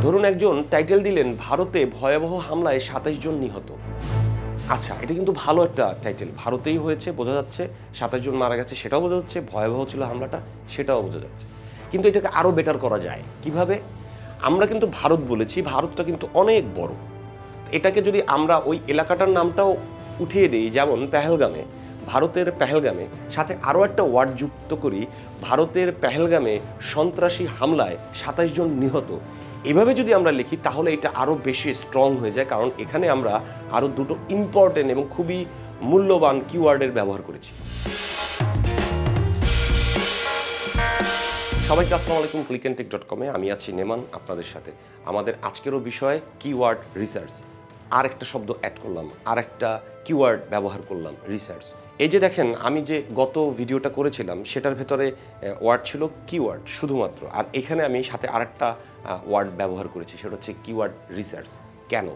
ধরুন একজন টাইটেল দিলেন ভারতে ভয়াবহ হামলায় ২৭ জন নিহত। আচ্ছা, এটা কিন্তু ভালো একটা টাইটেল, ভারতেই হয়েছে বোঝা যাচ্ছে, ২৭ জন মারা গেছে সেটাও বোঝা যাচ্ছে, ভয়াবহ ছিল হামলাটা সেটাও বোঝা যাচ্ছে। কিন্তু এটাকে আরও বেটার করা যায় কিভাবে? আমরা কিন্তু ভারত বলেছি, ভারতটা কিন্তু অনেক বড়। এটাকে যদি আমরা ওই এলাকাটার নামটাও উঠিয়ে দিই, যেমন পেহেলগামে, ভারতের পেহেলগামে, সাথে আরও একটা ওয়ার্ড যুক্ত করি, ভারতের পেহেলগামে সন্ত্রাসী হামলায় ২৭ জন নিহত। এভাবে যদি আমরা লিখি তাহলে এটা আরও বেশি স্ট্রং হয়ে যায়, কারণ এখানে আমরা আরও দুটো ইম্পর্টেন্ট এবং খুবই মূল্যবান কিওয়ার্ডের ব্যবহার করেছি। সবাইকে আসসালামু আলাইকুম, clickandtech.com-এ আমি আছি নেমান আপনাদের সাথে। আমাদের আজকেরও বিষয় কিওয়ার্ড রিসার্চ। আর একটা শব্দ অ্যাড করলাম, আর একটা কিওয়ার্ড ব্যবহার করলাম, রিসার্চ। এই যে দেখেন, আমি যে গত ভিডিওটা করেছিলাম সেটার ভেতরে ওয়ার্ড ছিল কিওয়ার্ড শুধুমাত্র, আর এখানে আমি সাথে আরেকটা ওয়ার্ড ব্যবহার করেছি, সেটা হচ্ছে কিওয়ার্ড রিসার্চ। কেন?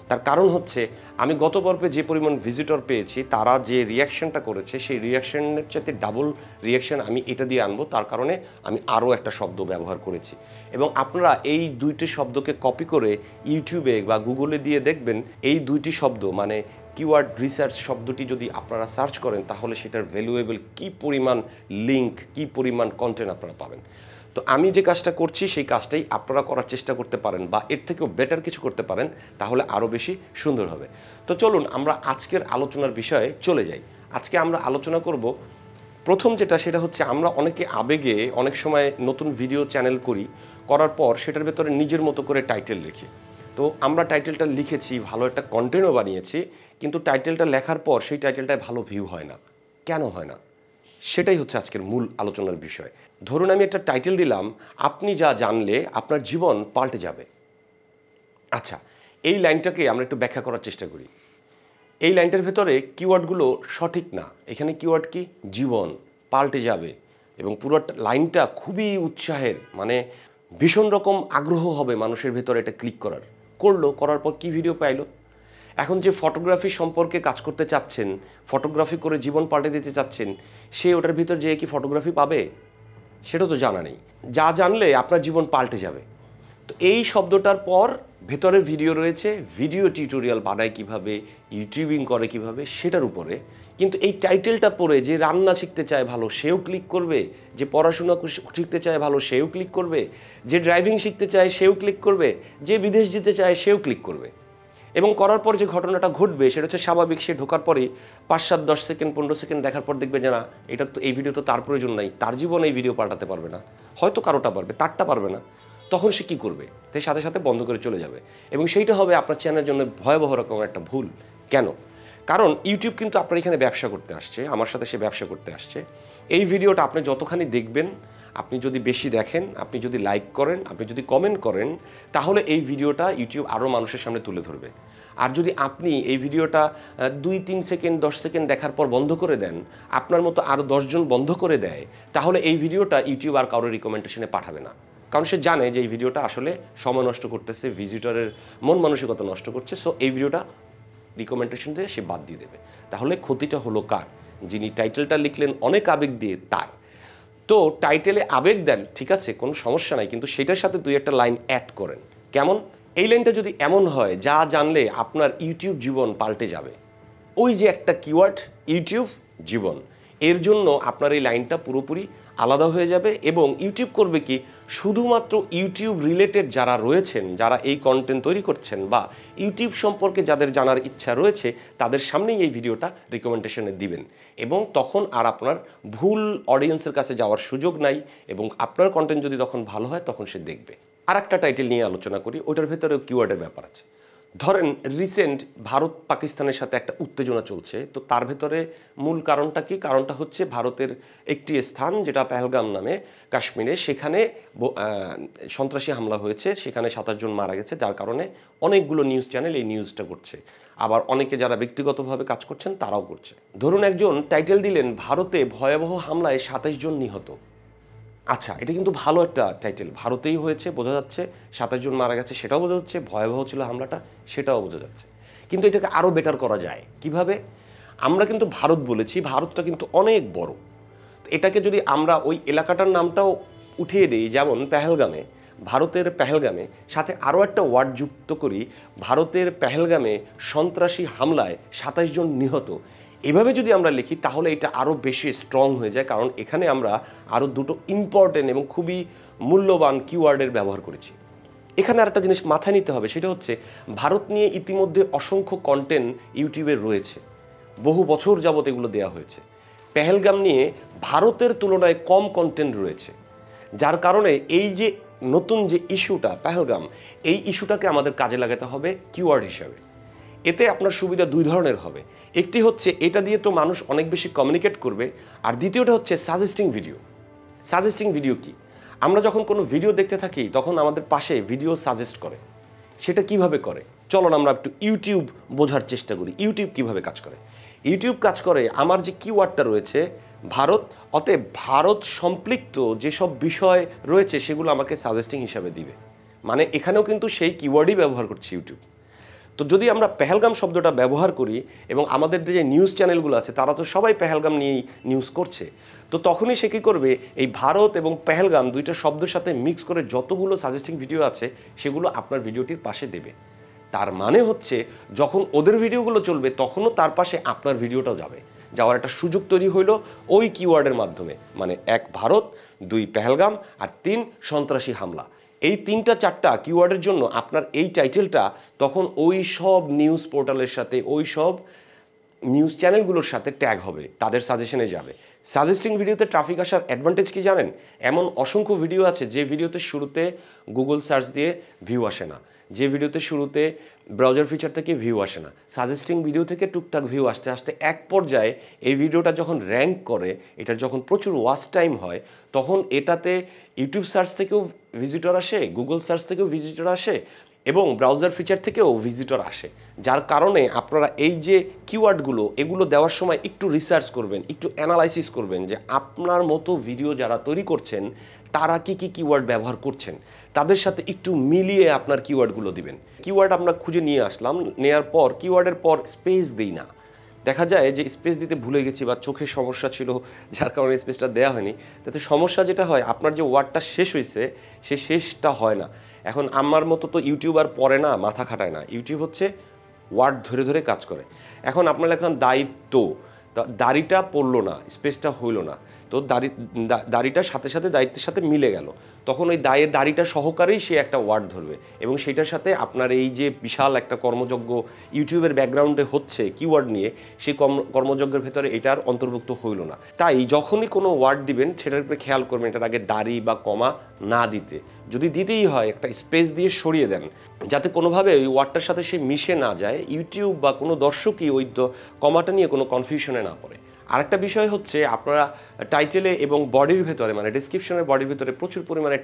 তার কারণ হচ্ছে আমি গত পর্বে যে পরিমাণ ভিজিটর পেয়েছি, তারা যে রিয়াকশনটা করেছে সেই রিয়াকশনের চাইতে ডাবল রিয়াকশন আমি এটা দিয়ে আনবো, তার কারণে আমি আরও একটা শব্দ ব্যবহার করেছি। এবং আপনারা এই দুইটি শব্দকে কপি করে ইউটিউবে বা গুগলে দিয়ে দেখবেন, এই দুইটি শব্দ মানে কিওয়ার্ড রিসার্চ শব্দটি যদি আপনারা সার্চ করেন তাহলে সেটার ভ্যালুয়েবল কী পরিমাণ লিঙ্ক, কী পরিমাণ কন্টেন্ট আপনারা পাবেন। তো আমি যে কাজটা করছি সেই কাজটাই আপনারা করার চেষ্টা করতে পারেন, বা এর থেকেও বেটার কিছু করতে পারেন, তাহলে আরও বেশি সুন্দর হবে। তো চলুন আমরা আজকের আলোচনার বিষয়ে চলে যাই। আজকে আমরা আলোচনা করব প্রথম যেটা, সেটা হচ্ছে আমরা অনেকে আবেগে অনেক সময় নতুন ভিডিও চ্যানেল করার পর সেটার ভেতরে নিজের মতো করে টাইটেল লিখি। তো আমরা টাইটেলটা লিখেছি, ভালো একটা কন্টেন্টও বানিয়েছি, কিন্তু টাইটেলটা লেখার পর সেই টাইটেলটায় ভালো ভিউ হয় না। কেন হয় না? সেটাই হচ্ছে আজকের মূল আলোচনার বিষয়। ধরুন আমি একটা টাইটেল দিলাম, আপনি যা জানলে আপনার জীবন পাল্টে যাবে। আচ্ছা, এই লাইনটাকে আমরা একটু ব্যাখ্যা করার চেষ্টা করি। এই লাইনটার ভেতরে কিওয়ার্ডগুলো সঠিক না। এখানে কিওয়ার্ড কি? জীবন পাল্টে যাবে। এবং পুরো লাইনটা খুবই উৎসাহের, মানে ভীষণ রকম আগ্রহ হবে মানুষের ভেতরে এটা ক্লিক করার পর কি ভিডিও পাইলো? এখন যে ফটোগ্রাফি সম্পর্কে কাজ করতে চাচ্ছেন, ফটোগ্রাফি করে জীবন পাল্টে দিতে চাচ্ছেন, সে ওটার ভিতর যেয়ে কি ফটোগ্রাফি পাবে? সেটা তো জানা নেই। যা জানলে আপনার জীবন পাল্টে যাবে। তো এই শব্দটার পর ভেতরে ভিডিও রয়েছে, ভিডিও টিউটোরিয়াল বানায় কিভাবে, ইউটিউবিং করে কিভাবে, সেটার উপরে। কিন্তু এই টাইটেলটা পড়ে যে রান্না শিখতে চায় ভালো সেও ক্লিক করবে, যে পড়াশোনা শিখতে চায় ভালো সেও ক্লিক করবে, যে ড্রাইভিং শিখতে চায় সেও ক্লিক করবে, যে বিদেশ যেতে চায় সেও ক্লিক করবে। এবং করার পর যে ঘটনাটা ঘটবে সেটা হচ্ছে স্বাভাবিক, সে ঢোকার পরেই ৫, ৭, ১০ সেকেন্ড ১৫ সেকেন্ড দেখার পর দেখবে যে না, এটা তো এই ভিডিও তো তার প্রয়োজন নাই, তার জীবন এই ভিডিও পাল্টাতে পারবে না, হয়তো কারোটা পারবে, তারটা পারবে না। তখন সে কী করবে? তাই সাথে সাথে বন্ধ করে চলে যাবে। এবং সেইটা হবে আপনার চ্যানেলের জন্য ভয়াবহ রকম একটা ভুল। কেন? কারণ ইউটিউব কিন্তু আপনার এখানে ব্যবসা করতে আসছে, আমার সাথে সে ব্যবসা করতে আসছে। এই ভিডিওটা আপনি যতখানি দেখবেন, আপনি যদি বেশি দেখেন, আপনি যদি লাইক করেন, আপনি যদি কমেন্ট করেন, তাহলে এই ভিডিওটা ইউটিউব আরও মানুষের সামনে তুলে ধরবে। আর যদি আপনি এই ভিডিওটা ২, ৩ সেকেন্ড ১০ সেকেন্ড দেখার পর বন্ধ করে দেন, আপনার মতো আরও ১০ জন বন্ধ করে দেয়, তাহলে এই ভিডিওটা ইউটিউব আর কারোর রিকমেন্ডেশনে পাঠাবে না। কারণ সে জানে যে এই ভিডিওটা আসলে সময় নষ্ট করতেছে, ভিজিটরের মন মানসিকতা নষ্ট করছে, সো এই ভিডিওটা রিকমেন্ডেশন দিয়ে সে বাদ দিয়ে দেবে। তাহলে ক্ষতিটা হলো কার? যিনি টাইটেলটা লিখলেন অনেক আবেগ দিয়ে, তার। তো টাইটেলে আবেগ দেন, ঠিক আছে, কোনো সমস্যা নাই, কিন্তু সেটার সাথে ২-১টা লাইন অ্যাড করেন। কেমন? এই লাইনটা যদি এমন হয়, যা জানলে আপনার ইউটিউব জীবন পাল্টে যাবে, ওই যে একটা কিওয়ার্ড ইউটিউব জীবন, এর জন্য আপনার এই লাইনটা পুরোপুরি আলাদা হয়ে যাবে। এবং ইউটিউব করবে কি, শুধুমাত্র ইউটিউব রিলেটেড যারা রয়েছেন, যারা এই কন্টেন্ট তৈরি করছেন বা ইউটিউব সম্পর্কে যাদের জানার ইচ্ছা রয়েছে, তাদের সামনেই এই ভিডিওটা রিকমেন্ডেশনে দিবেন। এবং তখন আর আপনার ভুল অডিয়েন্সের কাছে যাওয়ার সুযোগ নাই, এবং আপনার কন্টেন্ট যদি তখন ভালো হয় তখন সে দেখবে। আর একটা টাইটেল নিয়ে আলোচনা করি, ওইটার ভেতরেও কিওয়ার্ডের ব্যাপার আছে। ধরেন রিসেন্ট ভারত পাকিস্তানের সাথে একটা উত্তেজনা চলছে, তো তার ভেতরে মূল কারণটা কি? কারণটা হচ্ছে ভারতের একটি স্থান, যেটা পেহেলগাম নামে, কাশ্মীরে, সেখানে সন্ত্রাসী হামলা হয়েছে, সেখানে ২৭ জন মারা গেছে, যার কারণে অনেকগুলো নিউজ চ্যানেল এই নিউজটা করছে, আবার অনেকে যারা ব্যক্তিগতভাবে কাজ করছেন তারাও করছে। ধরুন একজন টাইটেল দিলেন ভারতে ভয়াবহ হামলায় ২৭ জন নিহত। আচ্ছা, এটা কিন্তু ভালো একটা টাইটেল, ভারতেই হয়েছে বোঝা যাচ্ছে, ২৭ জন মারা গেছে সেটাও বোঝা যাচ্ছে, ভয়াবহ ছিল হামলাটা সেটাও বোঝা যাচ্ছে। কিন্তু এটাকে আরও বেটার করা যায় কিভাবে? আমরা কিন্তু ভারত বলেছি, ভারতটা কিন্তু অনেক বড়। এটাকে যদি আমরা ওই এলাকাটার নামটাও উঠিয়ে দিই, যেমন পেহেলগামে, ভারতের পেহেলগামে, সাথে আরও একটা ওয়ার্ড যুক্ত করি, ভারতের পেহেলগামে সন্ত্রাসী হামলায় 27 জন নিহত। এভাবে যদি আমরা লিখি তাহলে এটা আরও বেশি স্ট্রং হয়ে যায়, কারণ এখানে আমরা আরও দুটো ইম্পর্টেন্ট এবং খুবই মূল্যবান কিওয়ার্ডের ব্যবহার করেছি। এখানে আরেকটা জিনিস মাথায় নিতে হবে, সেটা হচ্ছে ভারত নিয়ে ইতিমধ্যে অসংখ্য কন্টেন্ট ইউটিউবে রয়েছে, বহু বছর যাবত এগুলো দেওয়া হয়েছে। পেহেলগাম নিয়ে ভারতের তুলনায় কম কন্টেন্ট রয়েছে, যার কারণে এই যে নতুন যে ইস্যুটা পেহেলগাম, এই ইস্যুটাকে আমাদের কাজে লাগাতে হবে কিওয়ার্ড হিসাবে। এতে আপনার সুবিধা দুই ধরনের হবে। একটি হচ্ছে এটা দিয়ে তো মানুষ অনেক বেশি কমিউনিকেট করবে, আর দ্বিতীয়টা হচ্ছে সাজেস্টিং ভিডিও। সাজেস্টিং ভিডিও কি? আমরা যখন কোনো ভিডিও দেখতে থাকি তখন আমাদের পাশে ভিডিও সাজেস্ট করে। সেটা কিভাবে করে চলুন আমরা একটু ইউটিউব বোঝার চেষ্টা করি। ইউটিউব কিভাবে কাজ করে? ইউটিউব কাজ করে, আমার যে কিওয়ার্ডটা রয়েছে ভারত, অতএব ভারত সম্পৃক্ত যেসব বিষয় রয়েছে সেগুলো আমাকে সাজেস্টিং হিসাবে দিবে। মানে এখানেও কিন্তু সেই কিওয়ার্ডই ব্যবহার করছে ইউটিউব। তো যদি আমরা পেহেলগাম শব্দটা ব্যবহার করি এবং আমাদের যে নিউজ চ্যানেলগুলো আছে তারা তো সবাই পেহেলগাম নিয়েই নিউজ করছে, তো তখনই সে কী করবে, এই ভারত এবং পেহেলগাম দুইটা শব্দের সাথে মিক্স করে যতগুলো সাজেস্টিং ভিডিও আছে সেগুলো আপনার ভিডিওটির পাশে দেবে। তার মানে হচ্ছে যখন ওদের ভিডিওগুলো চলবে তখনও তার পাশে আপনার ভিডিওটাও যাবে, যাওয়ার একটা সুযোগ তৈরি হইল ওই কিওয়ার্ডের মাধ্যমে। মানে 1 ভারত, 2 পেহেলগাম, আর 3 সন্ত্রাসী হামলা। এই 3-4টা কিওয়ার্ডের জন্য আপনার এই টাইটেলটা তখন ওই সব নিউজ পোর্টালের সাথে, ওই সব নিউজ চ্যানেলগুলোর সাথে ট্যাগ হবে, তাদের সাজেশনে যাবে। সাজেস্টিং ভিডিওতে ট্রাফিক আসার অ্যাডভান্টেজ কি জানেন? এমন অসংখ্য ভিডিও আছে যে ভিডিওতে শুরুতে গুগল সার্চ দিয়ে ভিউ আসে না, যে ভিডিওতে শুরুতে ব্রাউজার ফিচার থেকে ভিউ আসে না। সাজেস্টিং ভিডিও থেকে টুকটাক ভিউ আসতে আসতে এক পর্যায়ে এই ভিডিওটা যখন র্যাঙ্ক করে, এটার যখন প্রচুর ওয়াচ টাইম হয়, তখন এটাতে ইউটিউব সার্চ থেকেও ভিজিটর আসে, গুগল সার্চ থেকেও ভিজিটর আসে এবং ব্রাউজার ফিচার থেকেও ভিজিটর আসে। যার কারণে আপনারা এই যে কিওয়ার্ডগুলো এগুলো দেওয়ার সময় একটু রিসার্চ করবেন, একটু অ্যানালাইসিস করবেন যে আপনার মতো ভিডিও যারা তৈরি করছেন তারা কি কি কিওয়ার্ড ব্যবহার করছেন, তাদের সাথে একটু মিলিয়ে আপনার কিওয়ার্ডগুলো দিবেন। কিওয়ার্ড আমরা খুঁজে নিয়ে আসলাম, নেয়ার পর কিওয়ার্ডের পর স্পেস দিই না। দেখা যায় যে স্পেস দিতে ভুলে গেছি বা চোখের সমস্যা ছিল যার কারণে স্পেসটা দেওয়া হয়নি। তাতে সমস্যা যেটা হয়, আপনার যে ওয়ার্ডটা শেষ হয়েছে সে শেষটা হয় না। এখন আমার মতো তো ইউটিউবার পড়ে না, মাথা খাটায় না, ইউটিউব হচ্ছে ওয়ার্ড ধরে ধরে কাজ করে। এখন আপনার লেখেন দায়িত্ব, দাড়িটা পড়লো না, স্পেসটা হইল না, তো দাড়িটার সাথে সাথে দায়িত্বের সাথে মিলে গেল, তখন ওই দাড়িটা সহকারেই সে একটা ওয়ার্ড ধরবে এবং সেটার সাথে আপনার এই যে বিশাল একটা কর্মযজ্ঞ ইউটিউবের ব্যাকগ্রাউন্ডে হচ্ছে কিওয়ার্ড নিয়ে, সেই কর্মযজ্ঞের ভেতরে এটার অন্তর্ভুক্ত হইল না। তাই যখনই কোনো ওয়ার্ড দিবেন সেটার উপরে খেয়াল করবেন এটার আগে দাড়ি বা কমা না দিতে। যদি দিতেই হয় একটা স্পেস দিয়ে সরিয়ে দেন, যাতে কোনোভাবে ওই ওয়ার্ডটার সাথে সে মিশে না যায়, ইউটিউব বা কোনো দর্শকই ওই কমাটা নিয়ে কোনো কনফিউশনে না পড়ে। আরেকটা বিষয় হচ্ছে আপনারা টাইটেলে এবং বডির ভেতরে, মানে ডেসক্রিপশনের বডির ভেতরে প্রচুর পরিমাণে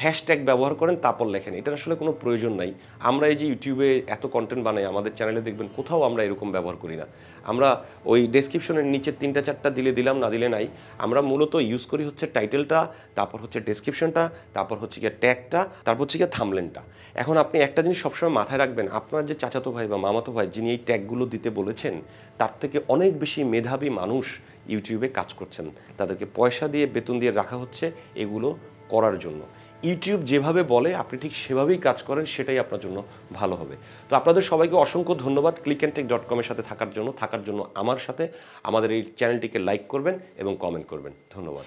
হ্যাশট্যাগ ব্যবহার করেন, তারপর লেখেন। এটার আসলে কোনো প্রয়োজন নাই। আমরা এই যে ইউটিউবে এত কন্টেন্ট বানাই, আমাদের চ্যানেলে দেখবেন কোথাও আমরা এরকম ব্যবহার করি না। আমরা ওই ডেসক্রিপশনের নিচে 3-4টা দিলে দিলাম, না দিলে নাই। আমরা মূলত ইউজ করি হচ্ছে টাইটেলটা, তারপর হচ্ছে ডেসক্রিপশনটা, তারপর হচ্ছে গিয়ে ট্যাগটা, তারপর হচ্ছে গিয়ে থাম্বনেলটা। এখন আপনি একটা জিনিস সবসময় মাথায় রাখবেন, আপনার যে চাচাতো ভাই বা মামাতো ভাই যিনি এই ট্যাগগুলো দিতে বলেছেন, তার থেকে অনেক বেশি মেধাবী মানুষ ইউটিউবে কাজ করছেন। তাদেরকে পয়সা দিয়ে, বেতন দিয়ে রাখা হচ্ছে এগুলো করার জন্য। ইউটিউব যেভাবে বলে আপনি ঠিক সেভাবেই কাজ করেন, সেটাই আপনার জন্য ভালো হবে। তো আপনাদের সবাইকে অসংখ্য ধন্যবাদ clickandtech.com-এর সাথে থাকার জন্য আমার সাথে। আমাদের এই চ্যানেলটিকে লাইক করবেন এবং কমেন্ট করবেন। ধন্যবাদ।